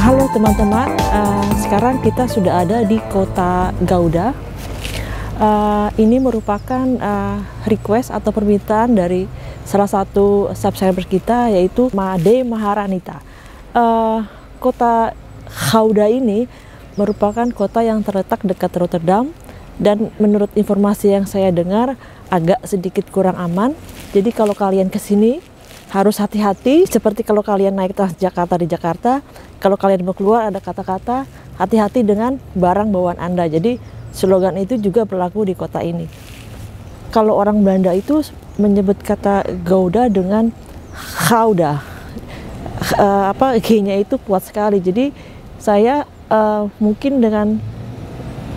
Halo teman-teman, sekarang kita sudah ada di kota Gouda. Ini merupakan request atau permintaan dari salah satu subscriber kita, yaitu Made Maharanita. Kota Gouda ini merupakan kota yang terletak dekat Rotterdam, dan menurut informasi yang saya dengar agak sedikit kurang aman. Jadi kalau kalian kesini harus hati-hati, seperti kalau kalian naik Transjakarta di Jakarta, kalau kalian mau keluar ada kata-kata hati-hati dengan barang bawaan Anda. Jadi slogan itu juga berlaku di kota ini. Kalau orang Belanda itu menyebut kata Gouda dengan Gouda, G-nya itu kuat sekali. Jadi saya mungkin dengan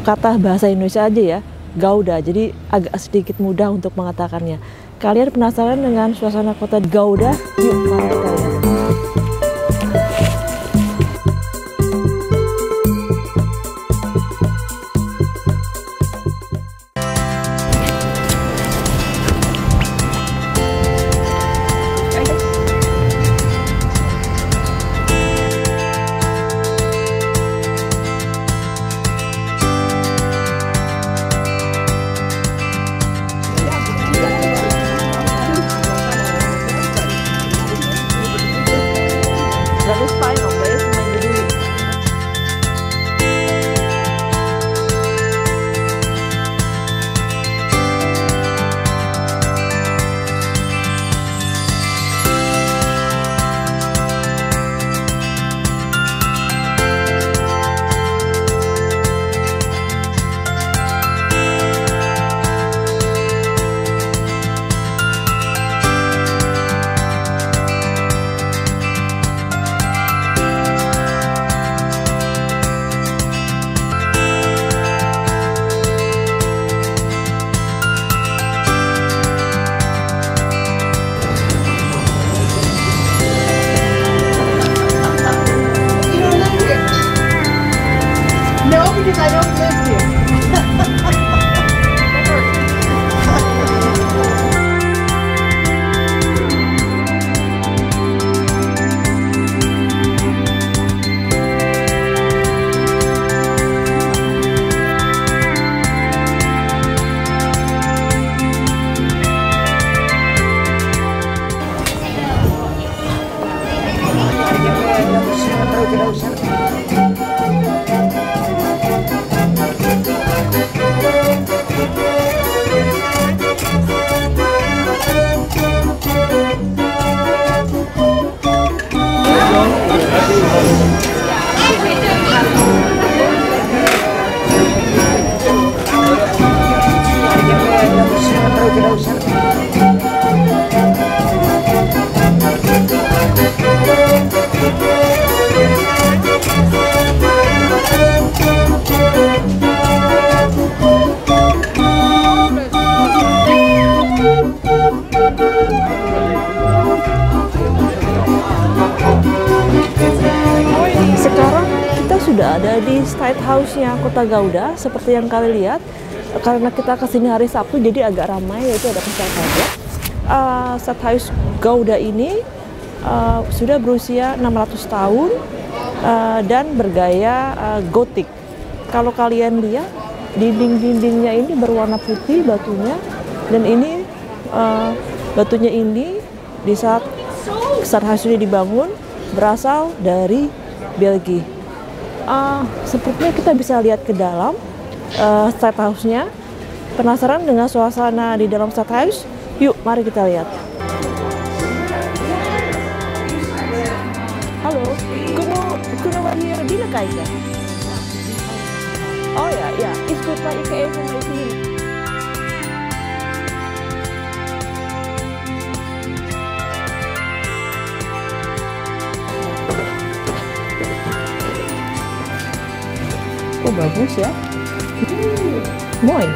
kata bahasa Indonesia aja ya, Gouda, jadi agak sedikit mudah untuk mengatakannya. Kalian penasaran dengan suasana kota Gouda? Yuk, mari kita lihat. That is fine, okay? No, because I don't live here. Sekarang kita sudah ada di State House-nya kota Gouda, seperti yang kalian lihat. Karena kita kesini hari Sabtu, jadi agak ramai, yaitu ada pencacahan. State House Gouda ini sudah berusia 600 tahun dan bergaya gotik. Kalau kalian lihat, dinding-dindingnya ini berwarna putih batunya, dan ini Batunya ini di saat Stadhuis ini dibangun berasal dari Belgia. Sepertinya kita bisa lihat ke dalam Stadhuisnya. Penasaran dengan suasana di dalam Stadhuis? Yuk, mari kita lihat. Halo, kunnen we hier binnen kijken? Oh ja, ja, is goed, maar ik ga even mee zien. Oh, bagus ya. Mooi.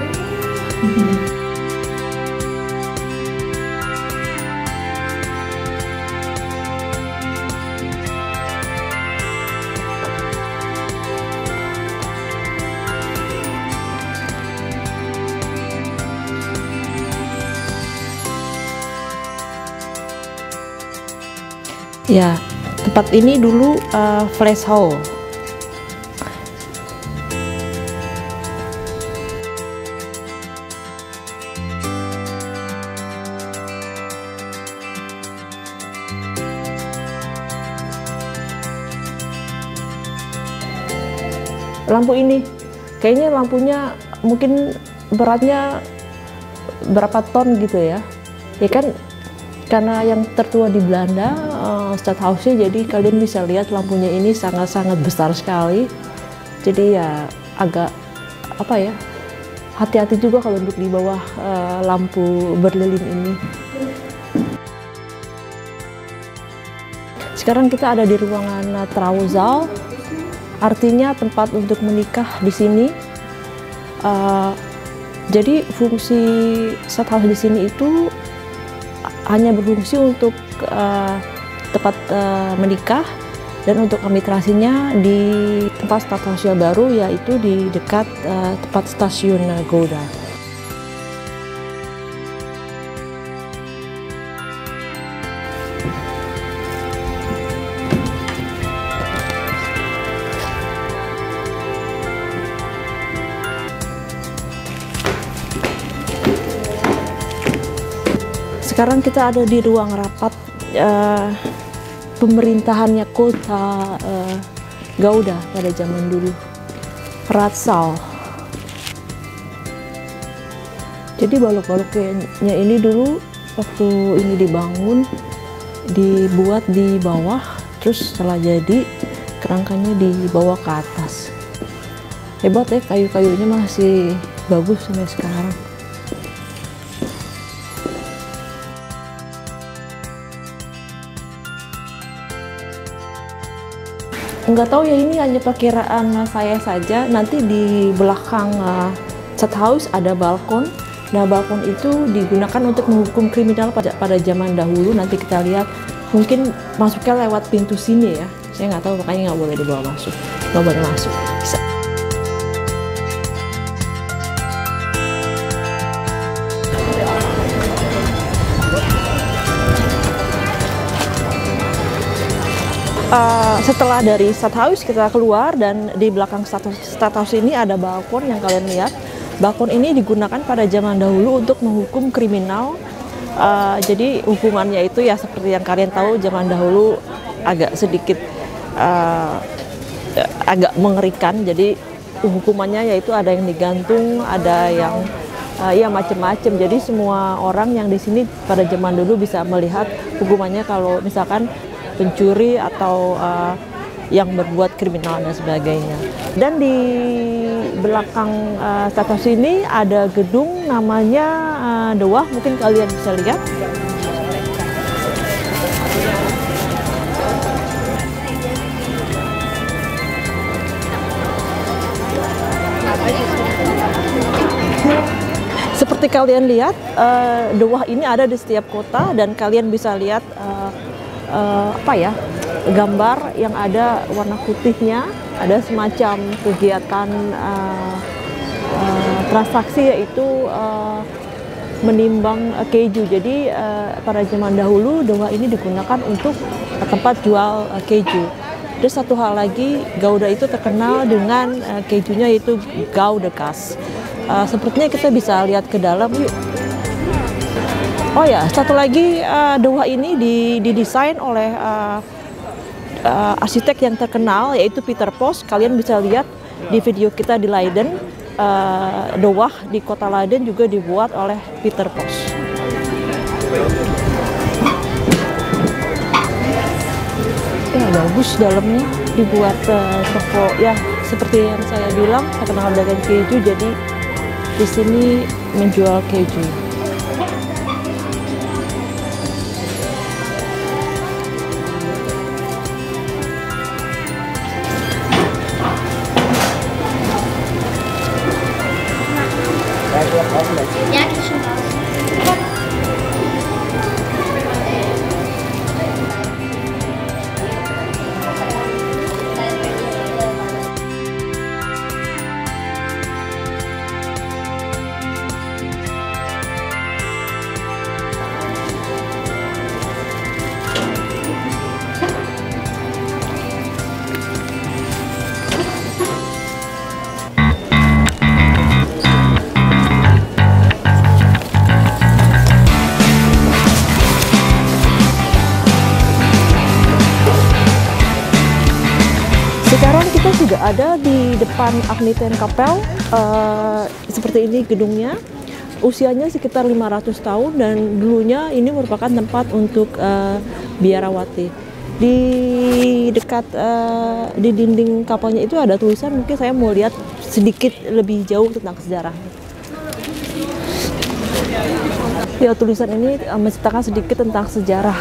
Ya, tempat ini dulu Fles Hall. Lampu ini, kayaknya lampunya mungkin beratnya berapa ton gitu ya. Ya kan, karena yang tertua di Belanda, Stadhuisnya, jadi kalian bisa lihat lampunya ini sangat-sangat besar sekali. Jadi ya agak apa ya, hati-hati juga kalau duduk di bawah lampu berlilin ini. Sekarang kita ada di ruangan Trouwzaal, artinya tempat untuk menikah di sini. Jadi fungsi Stadhuis di sini itu hanya berfungsi untuk tempat menikah, dan untuk administrasinya di tempat Stadhuis yang baru, yaitu di dekat tempat stasiun Gouda. Sekarang kita ada di ruang rapat pemerintahannya kota Gouda pada zaman dulu, Raadzaal. Jadi balok-baloknya ini dulu waktu ini dibangun, dibuat di bawah, terus setelah jadi kerangkanya dibawa ke atas. Hebat ya, kayu-kayunya masih bagus sampai sekarang. Nggak tahu ya, ini hanya perkiraan saya saja. Nanti di belakang Stadhuis ada balkon. Nah, balkon itu digunakan untuk menghukum kriminal pada zaman dahulu. Nanti kita lihat, mungkin masuknya lewat pintu sini ya. Saya nggak tahu, makanya nggak boleh dibawa masuk. Nggak boleh masuk. Setelah dari Stadhuis kita keluar, dan di belakang Stadhuis ini ada balkon yang kalian lihat. Balkon ini digunakan pada zaman dahulu untuk menghukum kriminal. Jadi hukumannya itu ya seperti yang kalian tahu, zaman dahulu agak sedikit agak mengerikan. Jadi hukumannya yaitu ada yang digantung, ada yang ya macam-macam. Jadi semua orang yang di sini pada zaman dulu bisa melihat hukumannya kalau misalkan pencuri atau yang berbuat kriminal dan sebagainya. Dan di belakang Stadhuis ini ada gedung namanya De Waag, mungkin kalian bisa lihat. Seperti kalian lihat, De Waag ini ada di setiap kota, dan kalian bisa lihat apa ya, gambar yang ada warna putihnya, ada semacam kegiatan transaksi, yaitu menimbang keju. Jadi pada zaman dahulu De Waag ini digunakan untuk tempat jual keju. Terus satu hal lagi, Gouda itu terkenal dengan kejunya, yaitu Goudekaas. Sepertinya kita bisa lihat ke dalam, yuk. Oh ya, satu lagi Doha ini didesain oleh arsitek yang terkenal yaitu Peter Post. Kalian bisa lihat di video kita di Leiden, Doha di kota Leiden juga dibuat oleh Peter Post. Ya bagus dalamnya, dibuat toko ya seperti yang saya bilang terkenal dengan keju, jadi di sini menjual keju. Ja, die schon raus. Sekarang kita sudah ada di depan Agnetenkapel. Seperti ini gedungnya. Usianya sekitar 500 tahun dan dulunya ini merupakan tempat untuk biarawati. Di dekat di dinding kapalnya itu ada tulisan, mungkin saya mau lihat sedikit lebih jauh tentang sejarahnya. Ya, tulisan ini menceritakan sedikit tentang sejarah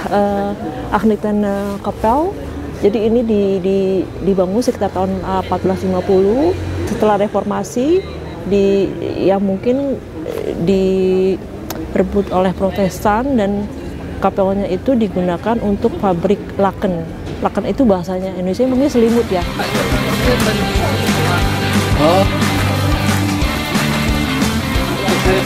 Agnetenkapel. Jadi ini dibangun sekitar tahun 1450 setelah reformasi, yang mungkin direbut oleh Protestan, dan kapelnya itu digunakan untuk pabrik laken. Laken itu bahasanya Indonesia mungkin selimut ya. Oh. Yeah? Okay.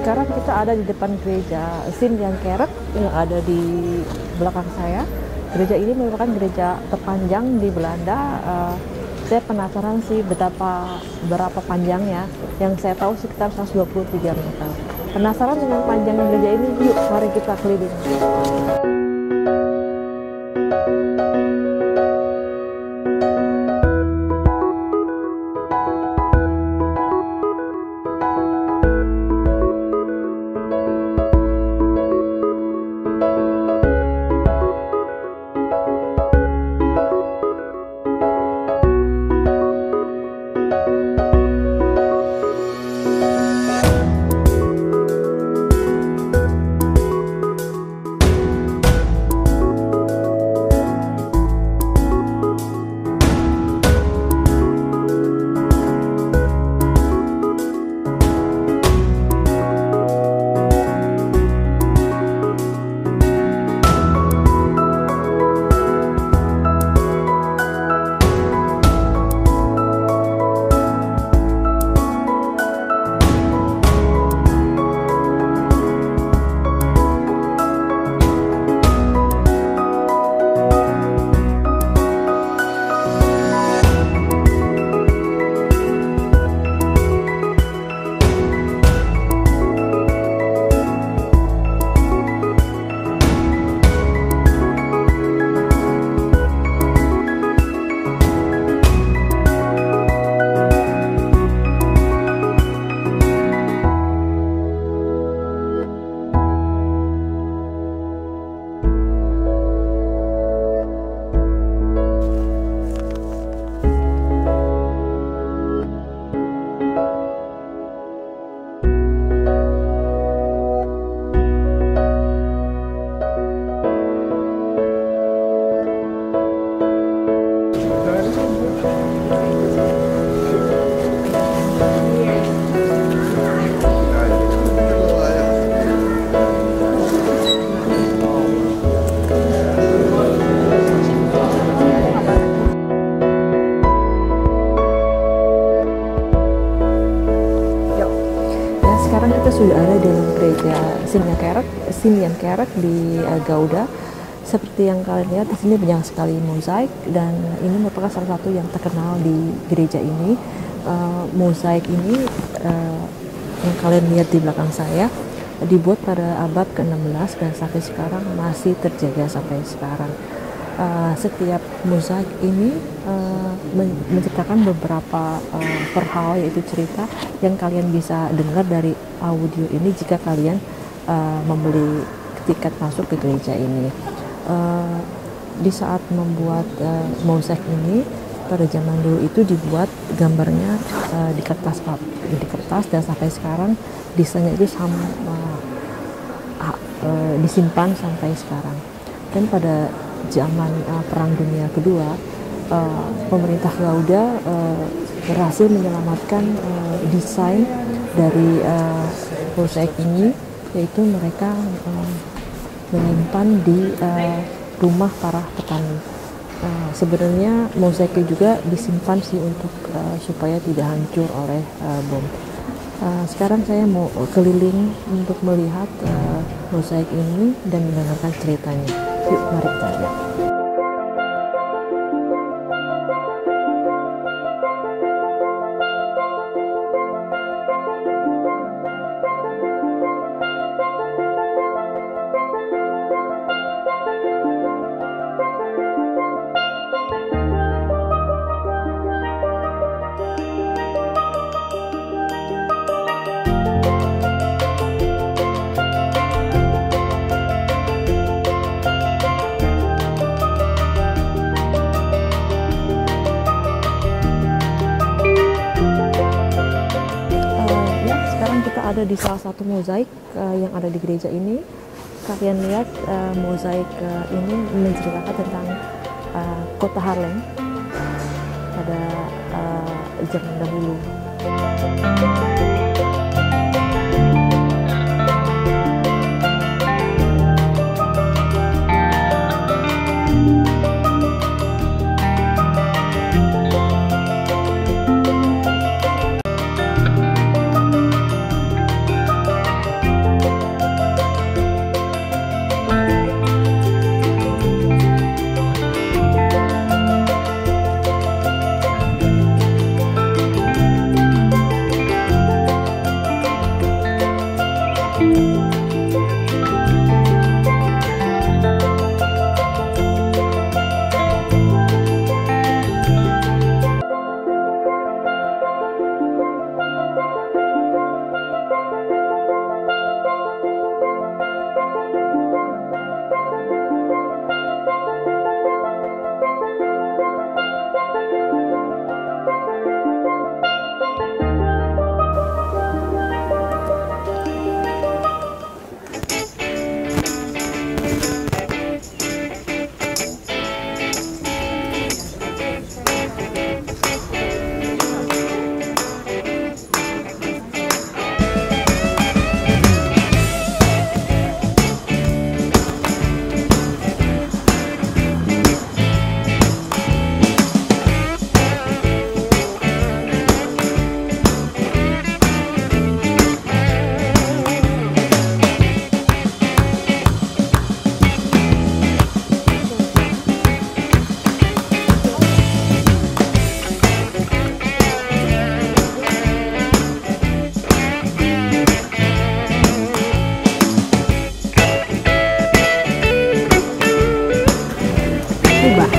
Sekarang kita ada di depan gereja Sint-Jan-Kerk yang ada di belakang saya. Gereja ini merupakan gereja terpanjang di Belanda. Saya penasaran sih berapa panjangnya. Yang saya tahu sekitar 123 meter. Penasaran dengan panjangnya gereja ini? Yuk, mari kita keliling. keliling gereja Simeon Kerek di Gouda. Seperti yang kalian lihat di sini banyak sekali mozaik, dan ini merupakan salah satu yang terkenal di gereja ini. Mozaik ini yang kalian lihat di belakang saya dibuat pada abad ke-16 dan sampai sekarang masih terjaga sampai sekarang. Setiap mozaik ini menceritakan beberapa perhal, yaitu cerita yang kalian bisa dengar dari audio ini jika kalian membeli tiket masuk ke gereja ini. Di saat membuat mozaik ini pada zaman dulu itu dibuat gambarnya di kertas dan sampai sekarang desainnya itu disimpan sampai sekarang. Dan pada zaman Perang Dunia Kedua, pemerintah Gouda berhasil menyelamatkan desain dari mozaik ini, yaitu mereka menyimpan di rumah para petani. Sebenarnya mozaiknya juga disimpan sih untuk supaya tidak hancur oleh bom. Sekarang saya mau keliling untuk melihat mozaik ini dan mendengarkan ceritanya. Yuk, mari kita lihat. Kita ada di salah satu mozaik yang ada di gereja ini. Kalian lihat mozaik ini menceritakan tentang kota Haarlem pada zaman dahulu.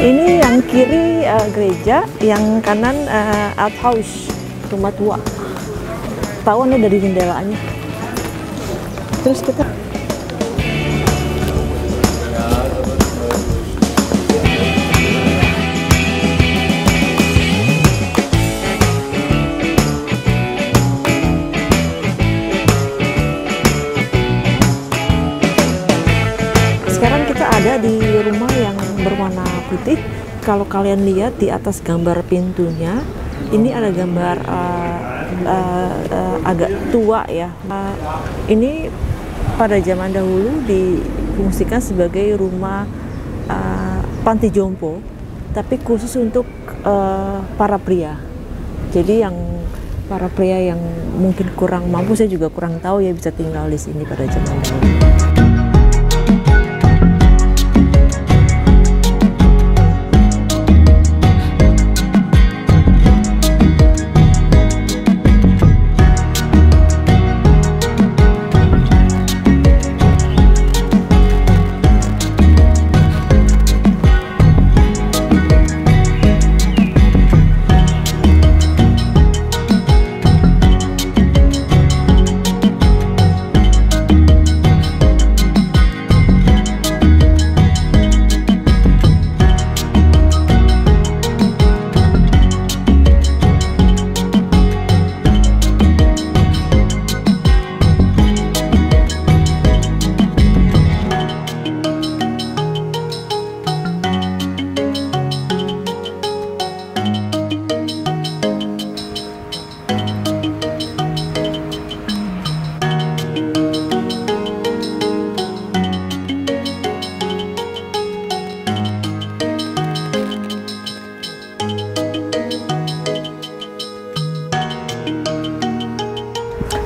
Ini yang kiri gereja, yang kanan outhouse, rumah tua. Tahuannya dari jendelanya. Terus kita sekarang kita ada di rumah yang berwarna putih. Kalau kalian lihat di atas gambar pintunya, ini ada gambar agak tua ya. Ini pada zaman dahulu difungsikan sebagai rumah panti jompo, tapi khusus untuk para pria. Jadi yang para pria yang mungkin kurang mampu, saya juga kurang tahu ya, bisa tinggal di sini pada zaman dahulu.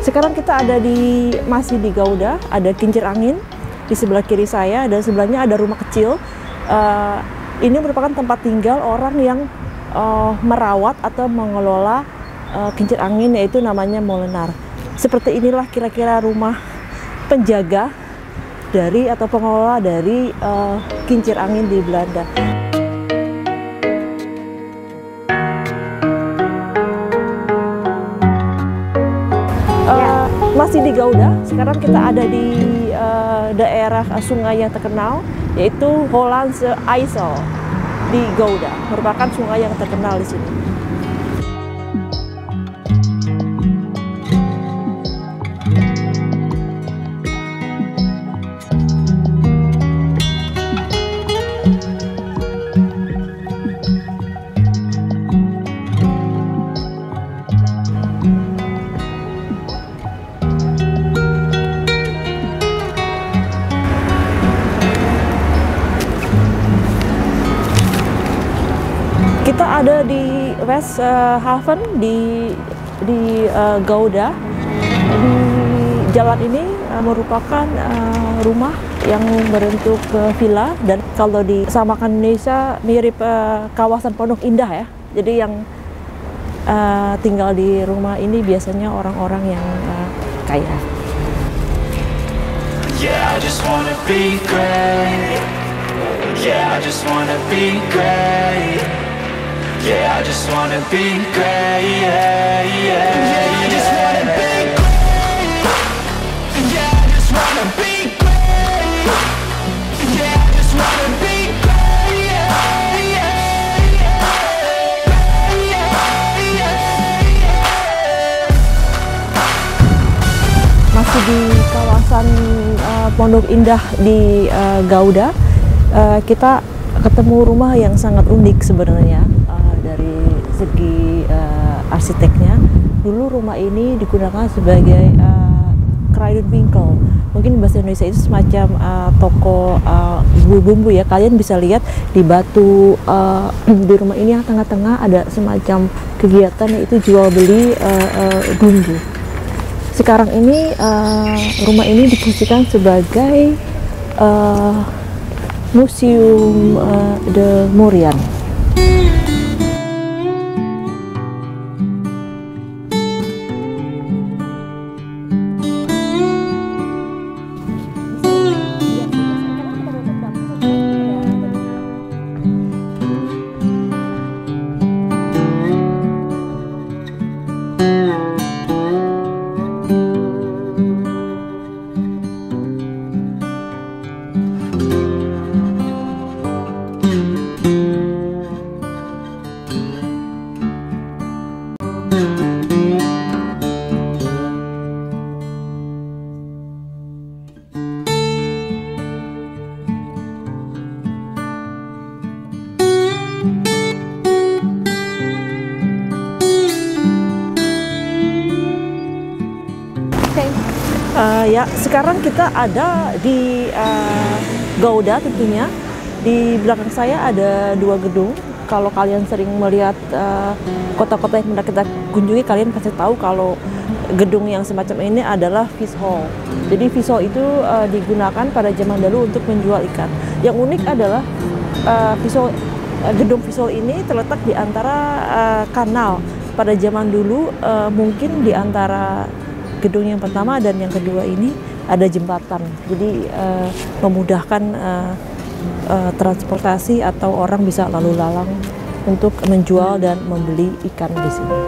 Sekarang kita ada masih di Gouda, ada kincir angin di sebelah kiri saya, dan sebelahnya ada rumah kecil. Ini merupakan tempat tinggal orang yang merawat atau mengelola kincir angin, yaitu namanya molenaar. Seperti inilah kira-kira rumah penjaga dari atau pengelola dari kincir angin di Belanda. Masih di Gouda, sekarang kita ada di daerah sungai yang terkenal, yaitu Hollandse IJssel di Gouda, merupakan sungai yang terkenal di sini. Kita ada di Westhaven di Gouda. Di jalan ini merupakan rumah yang berbentuk villa, dan kalau disamakan Indonesia mirip kawasan Pondok Indah ya. Jadi yang tinggal di rumah ini biasanya orang-orang yang kaya. Yeah, I just wanna be great. Yeah, I just wanna be great. Yeah, I just wanna be great. Yeah, yeah, yeah, I just wanna be great. Yeah, I just wanna be great. Yeah, I just wanna be great. Yeah, yeah, yeah, yeah, yeah. Masih di kawasan Pondok Indah di Gouda, kita ketemu rumah yang sangat unik sebenarnya. Dari segi arsiteknya, dulu rumah ini digunakan sebagai kruidenwinkel. Mungkin bahasa Indonesia itu semacam toko bumbu ya. Kalian bisa lihat di batu di rumah ini yang tengah-tengah ada semacam kegiatan, yaitu jual beli bumbu. Sekarang ini rumah ini difungsikan sebagai Museum de Mourian. Ya, sekarang kita ada di Gouda tentunya. Di belakang saya ada dua gedung. kalau kalian sering melihat kota-kota yang pernah kita kunjungi, kalian pasti tahu kalau gedung yang semacam ini adalah fish hall. Jadi fish hall itu digunakan pada zaman dulu untuk menjual ikan. Yang unik adalah gedung fish hall ini terletak di antara kanal. Pada zaman dulu mungkin di antara gedung yang pertama dan yang kedua ini ada jembatan, jadi memudahkan transportasi atau orang bisa lalu lalang untuk menjual dan membeli ikan di sini.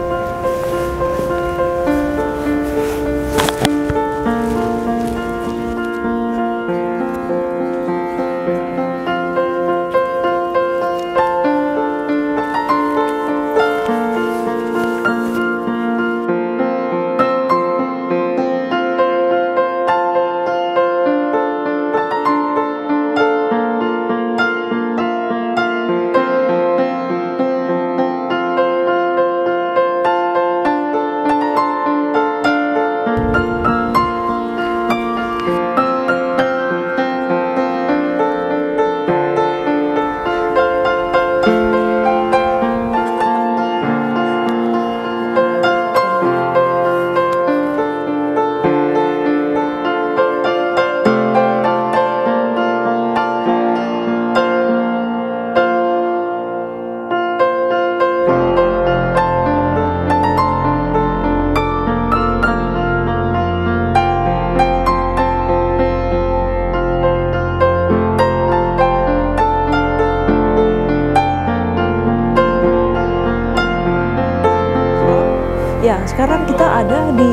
Ya, sekarang kita ada di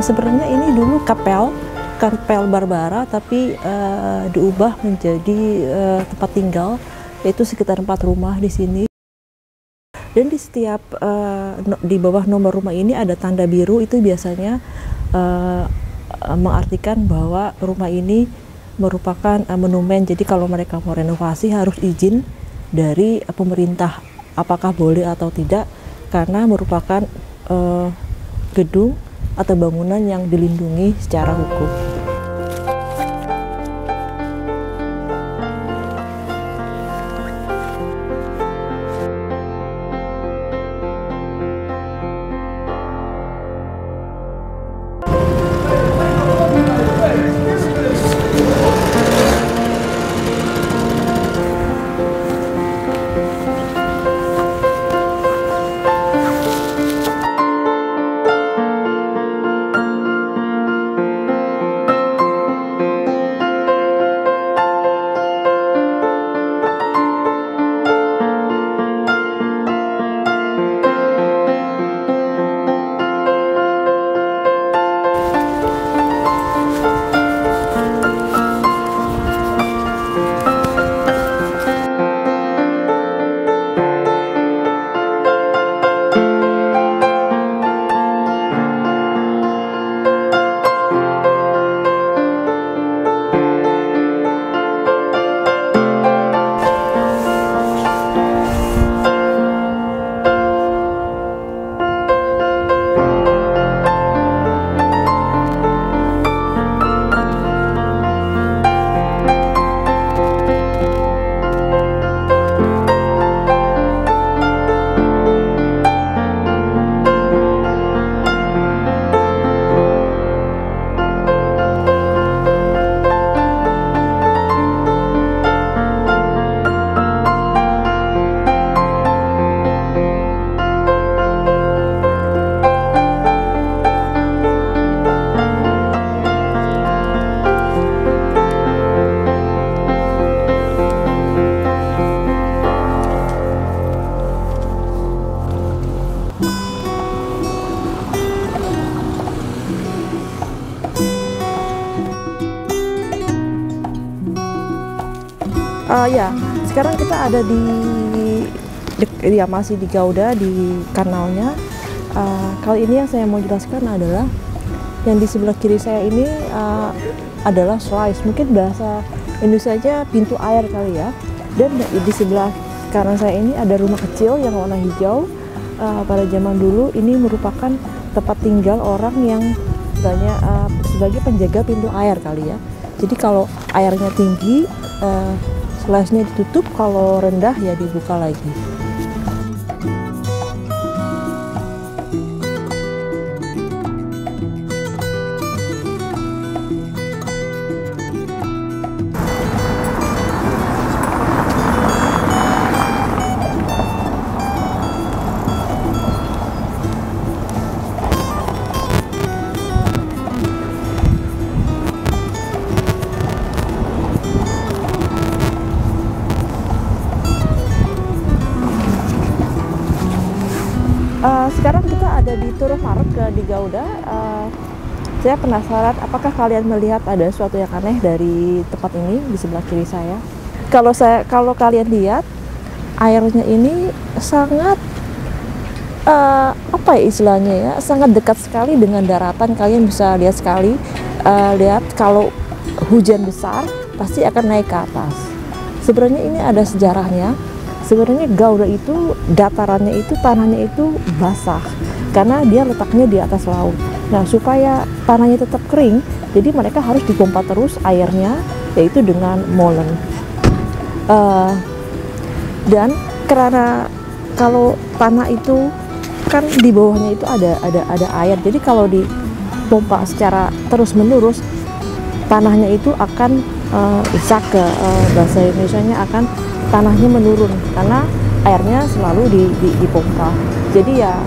sebenarnya ini dulu kapel Barbara, tapi diubah menjadi tempat tinggal, yaitu sekitar 4 rumah di sini. Dan di setiap di bawah nomor rumah ini ada tanda biru, itu biasanya mengartikan bahwa rumah ini merupakan monumen. Jadi kalau mereka mau renovasi harus izin dari pemerintah, apakah boleh atau tidak, karena merupakan gedung atau bangunan yang dilindungi secara hukum. Ya, sekarang kita ada masih di Gouda, di kanalnya. Kali ini yang saya mau jelaskan adalah yang di sebelah kiri saya ini adalah sluice, mungkin bahasa Indonesia pintu air kali ya. Dan di sebelah kanan saya ini ada rumah kecil yang warna hijau. Pada zaman dulu ini merupakan tempat tinggal orang yang sebagai penjaga pintu air kali ya. Jadi kalau airnya tinggi, flashnya ditutup, kalau rendah ya dibuka lagi. Sekarang kita ada di Turf Park di Gouda. Saya penasaran apakah kalian melihat ada sesuatu yang aneh dari tempat ini di sebelah kiri saya. Kalau kalian lihat, airnya ini sangat apa ya istilahnya ya, sangat dekat sekali dengan daratan. Kalian bisa lihat sekali, lihat kalau hujan besar pasti akan naik ke atas. Sebenarnya ini ada sejarahnya. Sebenarnya Gouda itu datarannya itu, tanahnya itu basah karena dia letaknya di atas laut. Nah, supaya tanahnya tetap kering, jadi mereka harus dipompa terus airnya, yaitu dengan molen. Dan karena kalau tanah itu kan di bawahnya itu ada air, jadi kalau dipompa secara terus menerus, tanahnya itu akan bisa ke bahasa Indonesianya akan tanahnya menurun karena airnya selalu dipompa. Jadi ya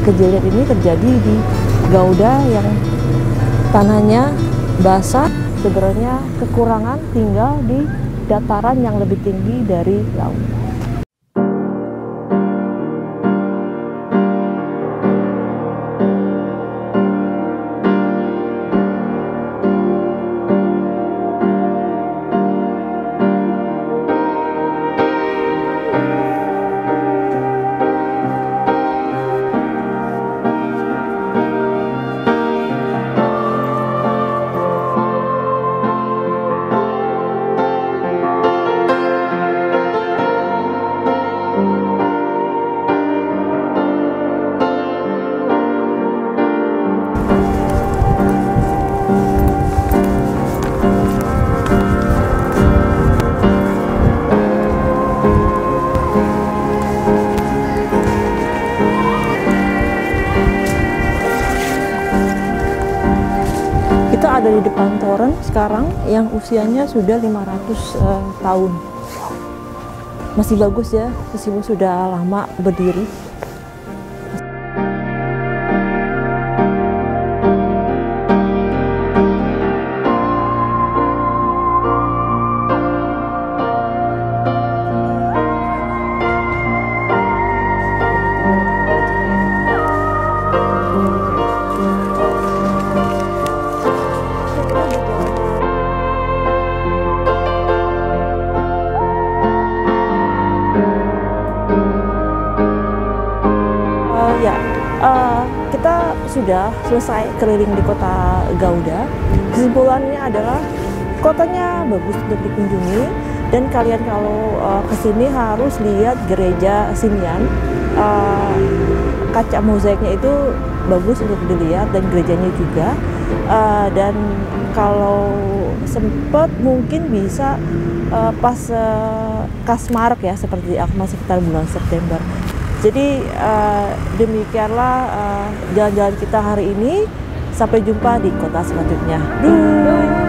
kejadian ini terjadi di Gouda yang tanahnya basah, sebenarnya kekurangan tinggal di dataran yang lebih tinggi dari laut. Ada di depan toren sekarang yang usianya sudah 500 tahun. Masih bagus ya, meskipun sudah lama berdiri. Kita sudah selesai keliling di kota Gouda. Kesimpulannya adalah kotanya bagus untuk dikunjungi, dan kalian kalau kesini harus lihat gereja Simian. Kaca mozaiknya itu bagus untuk dilihat, dan gerejanya juga. Dan kalau sempat mungkin bisa pas Kasmarak ya, seperti sekitar bulan September. Jadi demikianlah jalan-jalan kita hari ini. Sampai jumpa di kota selanjutnya. Duh.